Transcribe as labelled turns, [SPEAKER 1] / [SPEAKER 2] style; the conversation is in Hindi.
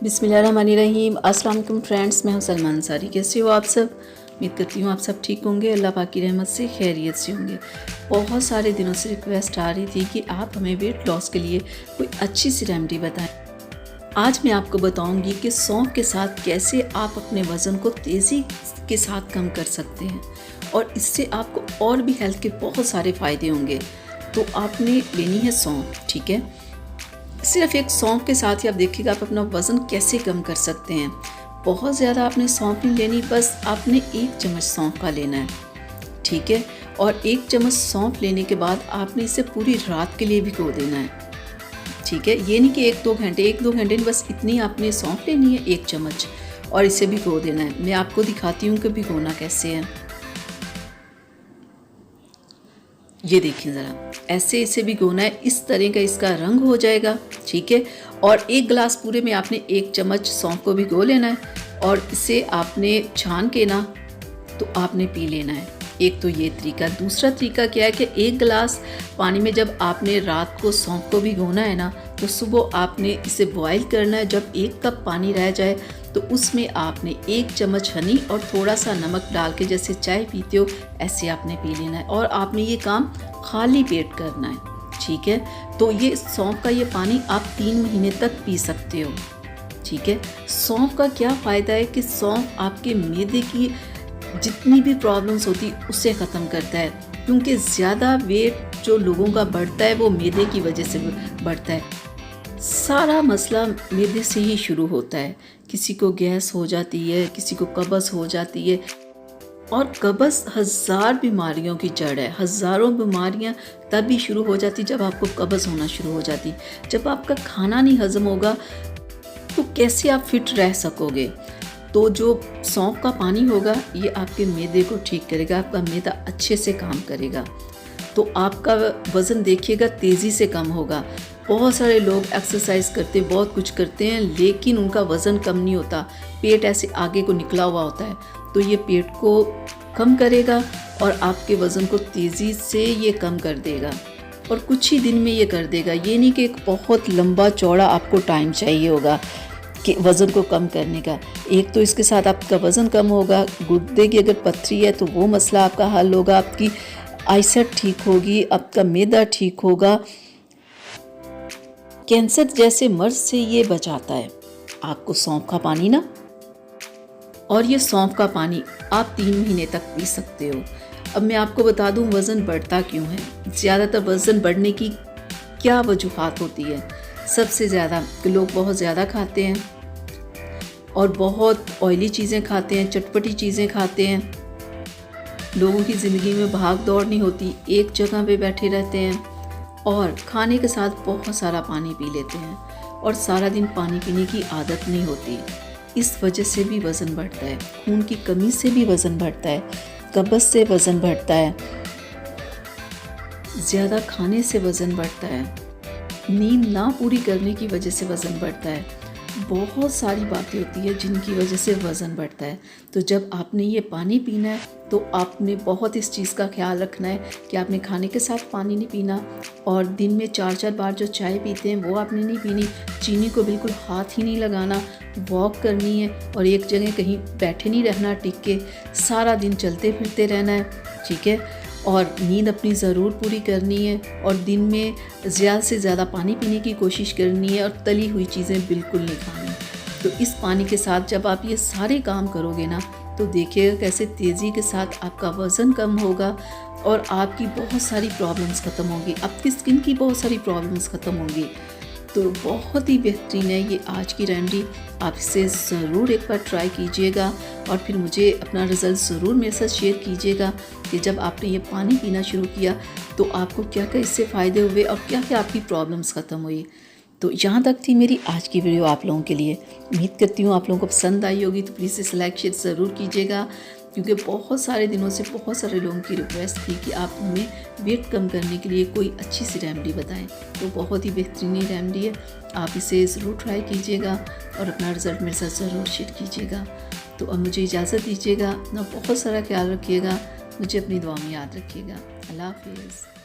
[SPEAKER 1] बिस्मिल्लाहिर्रहमानिर्रहीम। अस्सलाम वालेकुम फ्रेंड्स, मैं हूं सलमान अंसारी। कैसे हो आप सब? उम्मीद करती हूँ आप सब ठीक होंगे, अल्लाह पाक की रहमत से खैरियत से होंगे। बहुत सारे दिनों से रिक्वेस्ट आ रही थी कि आप हमें वेट लॉस के लिए कोई अच्छी सी रेमेडी बताएं। आज मैं आपको बताऊंगी कि सौंफ के साथ कैसे आप अपने वज़न को तेज़ी के साथ कम कर सकते हैं और इससे आपको और भी हेल्थ के बहुत सारे फ़ायदे होंगे। तो आपने लेनी है सौंफ, ठीक है। सिर्फ एक सौंफ के साथ ही आप देखिएगा आप अपना वज़न कैसे कम कर सकते हैं। बहुत ज़्यादा आपने सौंफ नहीं लेनी, बस आपने 1 चम्मच सौंफ का लेना है, ठीक है। और 1 चम्मच सौंफ लेने के बाद आपने इसे पूरी रात के लिए भिगो देना है, ठीक है। ये नहीं कि 1-2 घंटे नहीं, बस इतनी आपने सौंफ लेनी है 1 चम्मच और इसे भिगो देना है। मैं आपको दिखाती हूँ कि भिगोना कैसे है। ये देखिए ज़रा, ऐसे इसे भिगोना है, इस तरह का इसका रंग हो जाएगा, ठीक है। और 1 गिलास पूरे में आपने 1 चम्मच सौंफ को भिगो लेना है और इसे आपने छान के ना तो आपने पी लेना है। एक तो ये तरीका। दूसरा तरीका क्या है कि 1 गिलास पानी में जब आपने रात को सौंफ को भिगोना है ना, तो सुबह आपने इसे बॉईल करना है। जब 1 कप पानी रह जाए तो उसमें आपने 1 चम्मच हनी और थोड़ा सा नमक डाल के जैसे चाय पीते हो ऐसे आपने पी लेना है और आपने ये काम खाली पेट करना है, ठीक है। तो ये सौंफ का ये पानी आप 3 महीने तक पी सकते हो, ठीक है। सौंफ का क्या फ़ायदा है कि सौंफ आपके मैदे की जितनी भी प्रॉब्लम्स होती है उसे ख़त्म करता है, क्योंकि ज़्यादा वेट जो लोगों का बढ़ता है वो मैदे की वजह से बढ़ता है। सारा मसला मैदे से ही शुरू होता है। किसी को गैस हो जाती है, किसी को कब्ज़ हो जाती है और कब्ज़ 1000 बीमारियों की जड़ है। हज़ारों बीमारियां तभी शुरू हो जाती जब आपको कब्ज़ होना शुरू हो जाती। जब आपका खाना नहीं हज़म होगा तो कैसे आप फिट रह सकोगे। तो जो सौंफ का पानी होगा ये आपके मैदे को ठीक करेगा, आपका मैदा अच्छे से काम करेगा, तो आपका वज़न देखिएगा तेज़ी से कम होगा। बहुत सारे लोग एक्सरसाइज करते हैं, बहुत कुछ करते हैं, लेकिन उनका वज़न कम नहीं होता। पेट ऐसे आगे को निकला हुआ होता है, तो ये पेट को कम करेगा और आपके वज़न को तेज़ी से ये कम कर देगा और कुछ ही दिन में ये कर देगा। ये नहीं कि एक बहुत लंबा चौड़ा आपको टाइम चाहिए होगा कि वज़न को कम करने का। एक तो इसके साथ आपका वज़न कम होगा, गुर्दे की अगर पथरी है तो वो मसला आपका हल होगा, आपकी आईसाइट ठीक होगी, आपका मैदा ठीक होगा। कैंसर जैसे मर्ज से ये बचाता है आपको सौंफ का पानी ना। और ये सौंफ का पानी आप 3 महीने तक पी सकते हो। अब मैं आपको बता दूं वज़न बढ़ता क्यों है। ज़्यादातर वज़न बढ़ने की क्या वजूहात होती है। सबसे ज़्यादा कि लोग बहुत ज़्यादा खाते हैं और बहुत ऑयली चीज़ें खाते हैं, चटपटी चीज़ें खाते हैं। लोगों की ज़िंदगी में भाग दौड़ नहीं होती, एक जगह पे बैठे रहते हैं और खाने के साथ बहुत सारा पानी पी लेते हैं और सारा दिन पानी पीने की आदत नहीं होती। इस वजह से भी वज़न बढ़ता है। खून की कमी से भी वज़न बढ़ता है, कब्ज़ से वज़न बढ़ता है, ज़्यादा खाने से वज़न बढ़ता है, नींद ना पूरी करने की वजह से वज़न बढ़ता है। बहुत सारी बातें होती है जिनकी वजह से वज़न बढ़ता है। तो जब आपने ये पानी पीना है तो आपने बहुत इस चीज़ का ख्याल रखना है कि आपने खाने के साथ पानी नहीं पीना और दिन में 4-4 बार जो चाय पीते हैं वो आपने नहीं पीनी। चीनी को बिल्कुल हाथ ही नहीं लगाना। वॉक करनी है और एक जगह कहीं बैठे नहीं रहना, टिक के सारा दिन चलते फिरते रहना है, ठीक है। और नींद अपनी ज़रूर पूरी करनी है और दिन में ज़्यादा से ज़्यादा पानी पीने की कोशिश करनी है और तली हुई चीज़ें बिल्कुल नहीं खानी। तो इस पानी के साथ जब आप ये सारे काम करोगे ना तो देखिएगा कैसे तेज़ी के साथ आपका वज़न कम होगा और आपकी बहुत सारी प्रॉब्लम्स ख़त्म होंगी, आपकी स्किन की बहुत सारी प्रॉब्लम्स ख़त्म होंगी। तो बहुत ही बेहतरीन है ये आज की रेमेडी। आप इसे ज़रूर एक बार ट्राई कीजिएगा और फिर मुझे अपना रिज़ल्ट ज़रूर मेरे साथ शेयर कीजिएगा कि जब आपने ये पानी पीना शुरू किया तो आपको क्या क्या इससे फ़ायदे हुए और क्या क्या आपकी प्रॉब्लम्स ख़त्म हुई। तो यहाँ तक थी मेरी आज की वीडियो आप लोगों के लिए। उम्मीद करती हूँ आप लोगों को पसंद आई होगी। तो प्लीज़ इसे लाइक शेयर ज़रूर कीजिएगा, क्योंकि बहुत सारे दिनों से बहुत सारे लोगों की रिक्वेस्ट थी कि आप हमें वेट कम करने के लिए कोई अच्छी सी रेमेडी बताएं। तो बहुत ही बेहतरीन रेमेडी है, आप इसे ज़रूर ट्राई कीजिएगा और अपना रिज़ल्ट मेरे साथ ज़रूर शेयर कीजिएगा। तो अब मुझे इजाज़त दीजिएगा, अपना बहुत सारा ख्याल रखिएगा, मुझे अपनी दुआ में याद रखिएगा। अल्लाह हाफिज़।